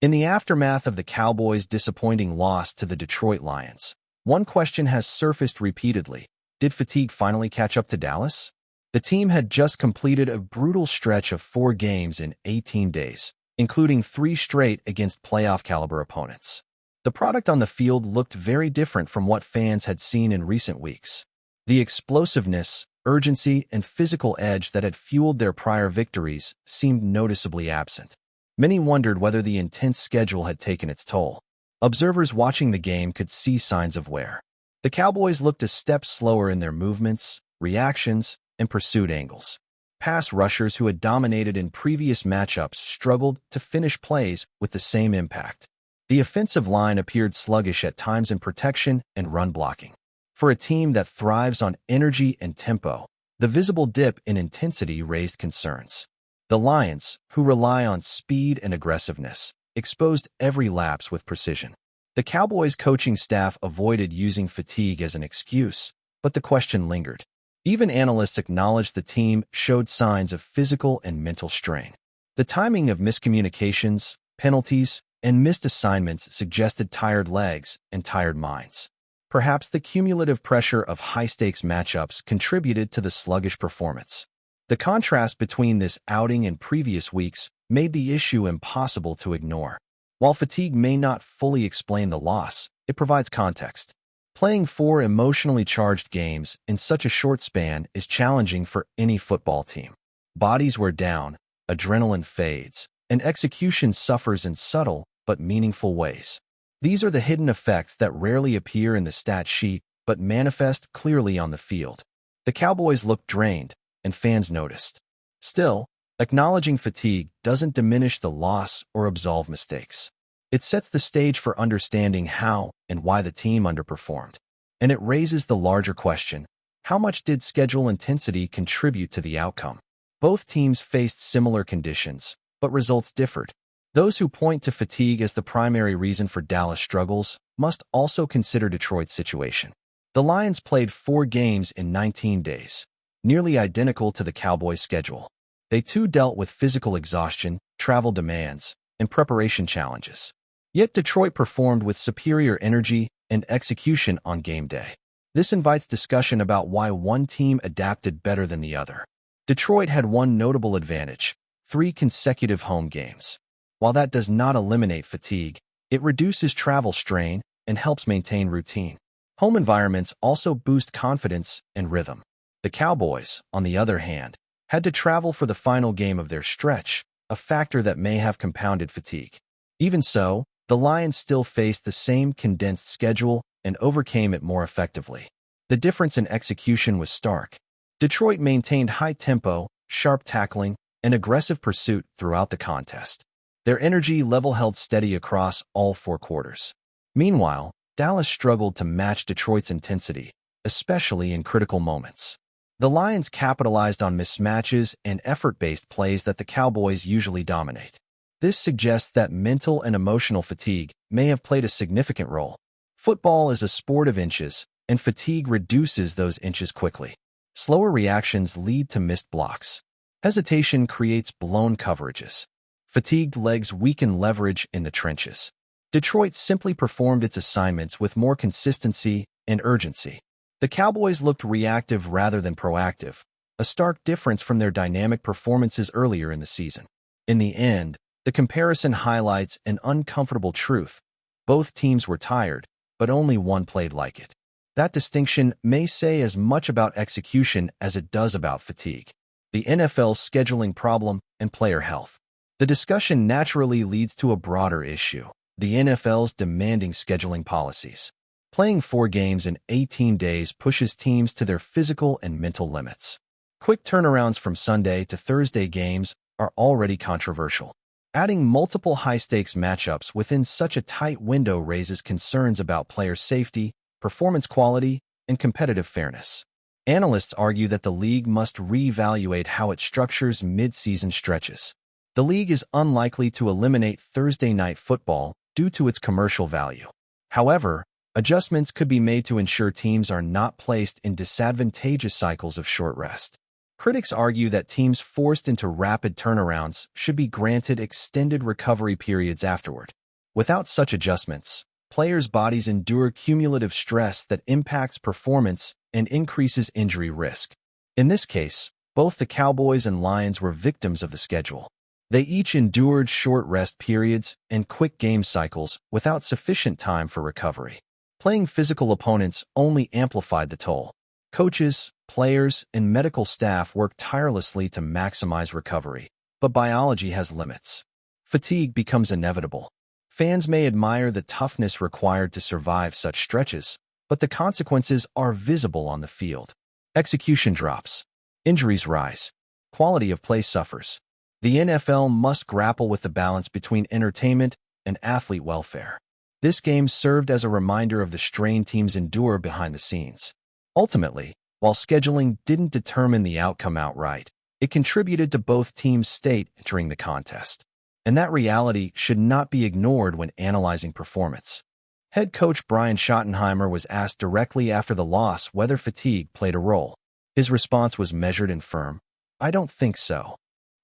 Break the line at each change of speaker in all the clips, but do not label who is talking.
In the aftermath of the Cowboys' disappointing loss to the Detroit Lions, one question has surfaced repeatedly. Did fatigue finally catch up to Dallas? The team had just completed a brutal stretch of 4 games in 18 days, including 3 straight against playoff-caliber opponents. The product on the field looked very different from what fans had seen in recent weeks. The explosiveness, urgency, and physical edge that had fueled their prior victories seemed noticeably absent. Many wondered whether the intense schedule had taken its toll. Observers watching the game could see signs of wear. The Cowboys looked a step slower in their movements, reactions, and pursuit angles. Pass rushers who had dominated in previous matchups struggled to finish plays with the same impact. The offensive line appeared sluggish at times in protection and run blocking. For a team that thrives on energy and tempo, the visible dip in intensity raised concerns. The Lions, who rely on speed and aggressiveness, exposed every lapse with precision. The Cowboys' coaching staff avoided using fatigue as an excuse, but the question lingered. Even analysts acknowledged the team showed signs of physical and mental strain. The timing of miscommunications, penalties, and missed assignments suggested tired legs and tired minds. Perhaps the cumulative pressure of high-stakes matchups contributed to the sluggish performance. The contrast between this outing and previous weeks made the issue impossible to ignore. While fatigue may not fully explain the loss, it provides context. Playing 4 emotionally charged games in such a short span is challenging for any football team. Bodies wear down, adrenaline fades, and execution suffers in subtle but meaningful ways. These are the hidden effects that rarely appear in the stat sheet but manifest clearly on the field. The Cowboys looked drained, and fans noticed. Still, acknowledging fatigue doesn't diminish the loss or absolve mistakes. It sets the stage for understanding how and why the team underperformed. And it raises the larger question: how much did schedule intensity contribute to the outcome? Both teams faced similar conditions, but results differed. Those who point to fatigue as the primary reason for Dallas' struggles must also consider Detroit's situation. The Lions played 4 games in 19 days, nearly identical to the Cowboys' schedule. They too dealt with physical exhaustion, travel demands, and preparation challenges. Yet Detroit performed with superior energy and execution on game day. This invites discussion about why one team adapted better than the other. Detroit had one notable advantage: 3 consecutive home games. While that does not eliminate fatigue, it reduces travel strain and helps maintain routine. Home environments also boost confidence and rhythm. The Cowboys, on the other hand, had to travel for the final game of their stretch, a factor that may have compounded fatigue. Even so, the Lions still faced the same condensed schedule and overcame it more effectively. The difference in execution was stark. Detroit maintained high tempo, sharp tackling, and aggressive pursuit throughout the contest. Their energy level held steady across all 4 quarters. Meanwhile, Dallas struggled to match Detroit's intensity, especially in critical moments. The Lions capitalized on mismatches and effort-based plays that the Cowboys usually dominate. This suggests that mental and emotional fatigue may have played a significant role. Football is a sport of inches, and fatigue reduces those inches quickly. Slower reactions lead to missed blocks. Hesitation creates blown coverages. Fatigued legs weaken leverage in the trenches. Detroit simply performed its assignments with more consistency and urgency. The Cowboys looked reactive rather than proactive, a stark difference from their dynamic performances earlier in the season. In the end, the comparison highlights an uncomfortable truth: both teams were tired, but only one played like it. That distinction may say as much about execution as it does about fatigue. The NFL's scheduling problem and player health. The discussion naturally leads to a broader issue: the NFL's demanding scheduling policies. Playing 4 games in 18 days pushes teams to their physical and mental limits. Quick turnarounds from Sunday to Thursday games are already controversial. Adding multiple high-stakes matchups within such a tight window raises concerns about player safety, performance quality, and competitive fairness. Analysts argue that the league must reevaluate how it structures mid-season stretches. The league is unlikely to eliminate Thursday night football due to its commercial value. However, adjustments could be made to ensure teams are not placed in disadvantageous cycles of short rest. Critics argue that teams forced into rapid turnarounds should be granted extended recovery periods afterward. Without such adjustments, players' bodies endure cumulative stress that impacts performance and increases injury risk. In this case, both the Cowboys and Lions were victims of the schedule. They each endured short rest periods and quick game cycles without sufficient time for recovery. Playing physical opponents only amplified the toll. Coaches, players, and medical staff work tirelessly to maximize recovery, but biology has limits. Fatigue becomes inevitable. Fans may admire the toughness required to survive such stretches, but the consequences are visible on the field. Execution drops. Injuries rise. Quality of play suffers. The NFL must grapple with the balance between entertainment and athlete welfare. This game served as a reminder of the strain teams endure behind the scenes. Ultimately, while scheduling didn't determine the outcome outright, it contributed to both teams' state during the contest. And that reality should not be ignored when analyzing performance. Head coach Brian Schottenheimer was asked directly after the loss whether fatigue played a role. His response was measured and firm. "I don't think so.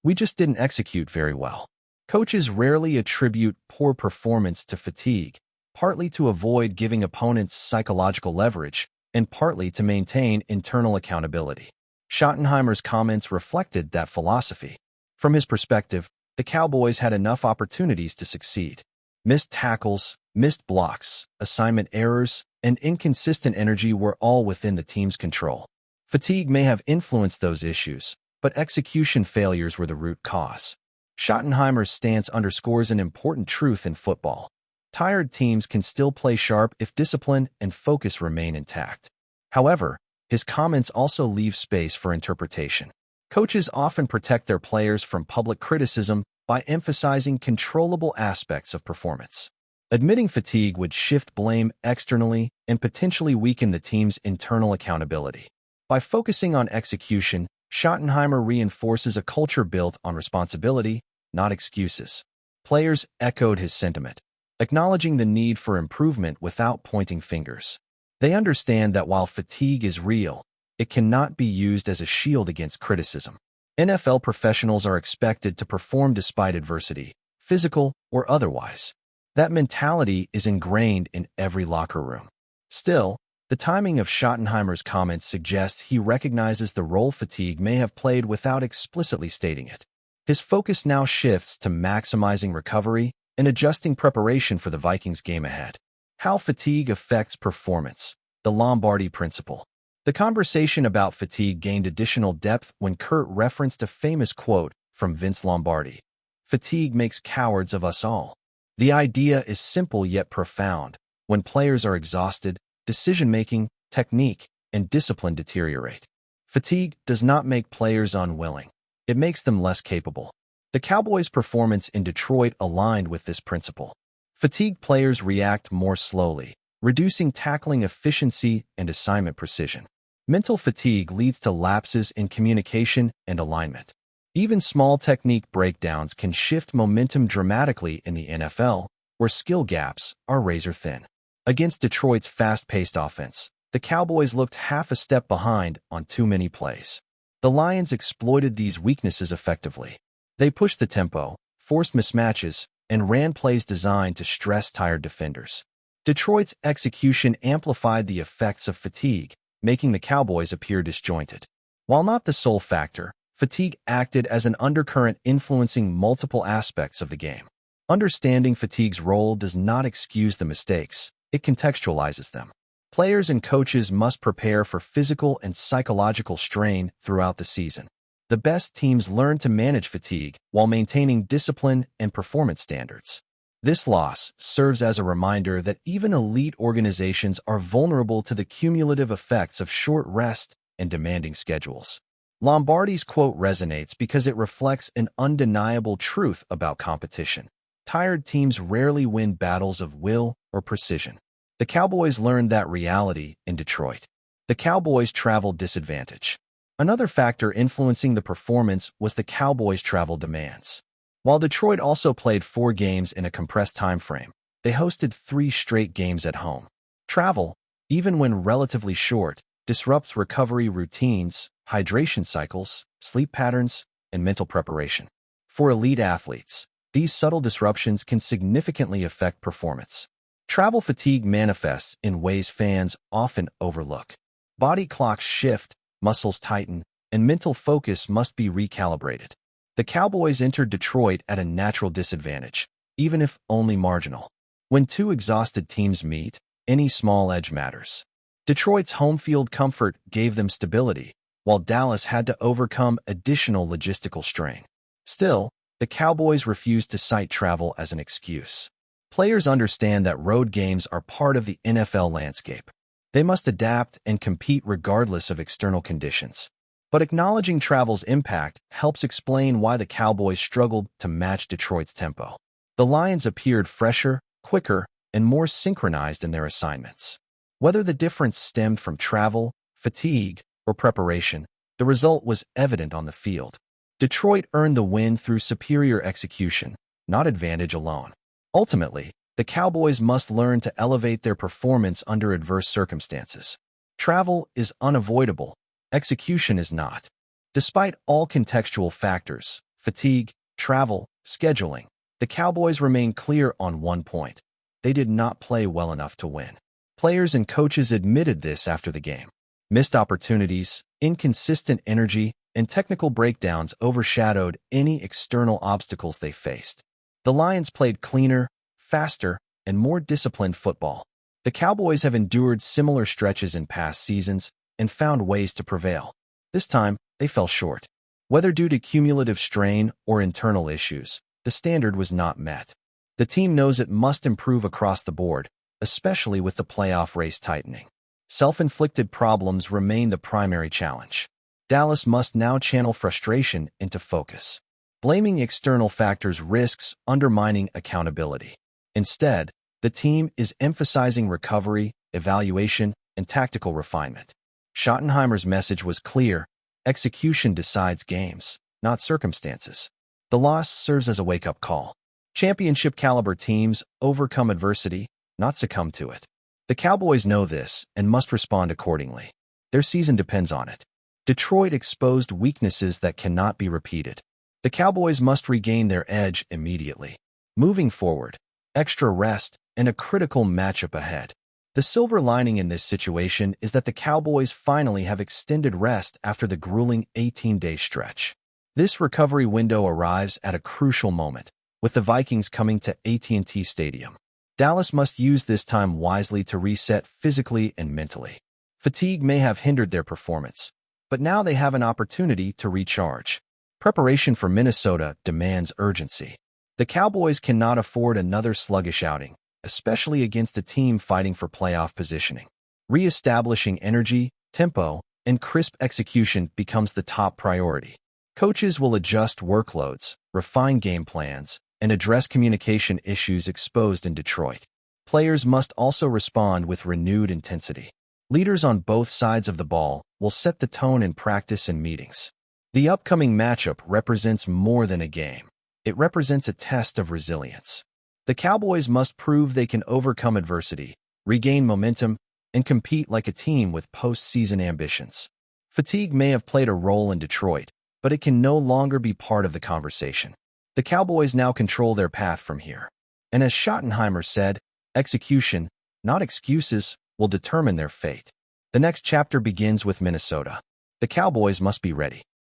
We just didn't execute very well." Coaches rarely attribute poor performance to fatigue, partly to avoid giving opponents psychological leverage, and partly to maintain internal accountability. Schottenheimer's comments reflected that philosophy. From his perspective, the Cowboys had enough opportunities to succeed. Missed tackles, missed blocks, assignment errors, and inconsistent energy were all within the team's control. Fatigue may have influenced those issues, but execution failures were the root cause. Schottenheimer's stance underscores an important truth in football. Tired teams can still play sharp if discipline and focus remain intact. However, his comments also leave space for interpretation. Coaches often protect their players from public criticism by emphasizing controllable aspects of performance. Admitting fatigue would shift blame externally and potentially weaken the team's internal accountability. By focusing on execution, Schottenheimer reinforces a culture built on responsibility, not excuses. Players echoed his sentiment, acknowledging the need for improvement without pointing fingers. They understand that while fatigue is real, it cannot be used as a shield against criticism. NFL professionals are expected to perform despite adversity, physical or otherwise. That mentality is ingrained in every locker room. Still, the timing of Schottenheimer's comments suggests he recognizes the role fatigue may have played without explicitly stating it. His focus now shifts to maximizing recovery and adjusting preparation for the Vikings game ahead. How fatigue affects performance. The Lombardi principle. The conversation about fatigue gained additional depth when Kurt referenced a famous quote from Vince Lombardi. "Fatigue makes cowards of us all." The idea is simple yet profound. When players are exhausted, decision-making, technique, and discipline deteriorate. Fatigue does not make players unwilling. It makes them less capable. The Cowboys' performance in Detroit aligned with this principle. Fatigued players react more slowly, reducing tackling efficiency and assignment precision. Mental fatigue leads to lapses in communication and alignment. Even small technique breakdowns can shift momentum dramatically in the NFL, where skill gaps are razor-thin. Against Detroit's fast-paced offense, the Cowboys looked half a step behind on too many plays. The Lions exploited these weaknesses effectively. They pushed the tempo, forced mismatches, and ran plays designed to stress tired defenders. Detroit's execution amplified the effects of fatigue, making the Cowboys appear disjointed. While not the sole factor, fatigue acted as an undercurrent influencing multiple aspects of the game. Understanding fatigue's role does not excuse the mistakes, it contextualizes them. Players and coaches must prepare for physical and psychological strain throughout the season. The best teams learn to manage fatigue while maintaining discipline and performance standards. This loss serves as a reminder that even elite organizations are vulnerable to the cumulative effects of short rest and demanding schedules. Lombardi's quote resonates because it reflects an undeniable truth about competition. Tired teams rarely win battles of will or precision. The Cowboys learned that reality in Detroit. The Cowboys' travel disadvantage. Another factor influencing the performance was the Cowboys' travel demands. While Detroit also played 4 games in a compressed time frame, they hosted 3 straight games at home. Travel, even when relatively short, disrupts recovery routines, hydration cycles, sleep patterns, and mental preparation. For elite athletes, these subtle disruptions can significantly affect performance. Travel fatigue manifests in ways fans often overlook. Body clocks shift, muscles tighten, and mental focus must be recalibrated. The Cowboys entered Detroit at a natural disadvantage, even if only marginal. When two exhausted teams meet, any small edge matters. Detroit's home field comfort gave them stability, while Dallas had to overcome additional logistical strain. Still, the Cowboys refused to cite travel as an excuse. Players understand that road games are part of the NFL landscape. They must adapt and compete regardless of external conditions. But acknowledging travel's impact helps explain why the Cowboys struggled to match Detroit's tempo. The Lions appeared fresher, quicker, and more synchronized in their assignments. Whether the difference stemmed from travel, fatigue, or preparation, the result was evident on the field. Detroit earned the win through superior execution, not advantage alone. Ultimately, the Cowboys must learn to elevate their performance under adverse circumstances. Travel is unavoidable, execution is not. Despite all contextual factors, fatigue, travel, scheduling, the Cowboys remain clear on one point. They did not play well enough to win. Players and coaches admitted this after the game. Missed opportunities, inconsistent energy, and technical breakdowns overshadowed any external obstacles they faced. The Lions played cleaner, faster, and more disciplined football. The Cowboys have endured similar stretches in past seasons and found ways to prevail. This time, they fell short. Whether due to cumulative strain or internal issues, the standard was not met. The team knows it must improve across the board, especially with the playoff race tightening. Self-inflicted problems remain the primary challenge. Dallas must now channel frustration into focus. Blaming external factors risks undermining accountability. Instead, the team is emphasizing recovery, evaluation, and tactical refinement. Schottenheimer's message was clear: execution decides games, not circumstances. The loss serves as a wake-up call. Championship-caliber teams overcome adversity, not succumb to it. The Cowboys know this and must respond accordingly. Their season depends on it. Detroit exposed weaknesses that cannot be repeated. The Cowboys must regain their edge immediately. Moving forward, extra rest and a critical matchup ahead. The silver lining in this situation is that the Cowboys finally have extended rest after the grueling 18-day stretch. This recovery window arrives at a crucial moment, with the Vikings coming to AT&T Stadium. Dallas must use this time wisely to reset physically and mentally. Fatigue may have hindered their performance, but now they have an opportunity to recharge. Preparation for Minnesota demands urgency. The Cowboys cannot afford another sluggish outing, especially against a team fighting for playoff positioning. Re-establishing energy, tempo, and crisp execution becomes the top priority. Coaches will adjust workloads, refine game plans, and address communication issues exposed in Detroit. Players must also respond with renewed intensity. Leaders on both sides of the ball will set the tone in practice and meetings. The upcoming matchup represents more than a game. It represents a test of resilience. The Cowboys must prove they can overcome adversity, regain momentum, and compete like a team with postseason ambitions. Fatigue may have played a role in Detroit, but it can no longer be part of the conversation. The Cowboys now control their path from here. And as Schottenheimer said, execution, not excuses, will determine their fate. The next chapter begins with Minnesota. The Cowboys must be ready.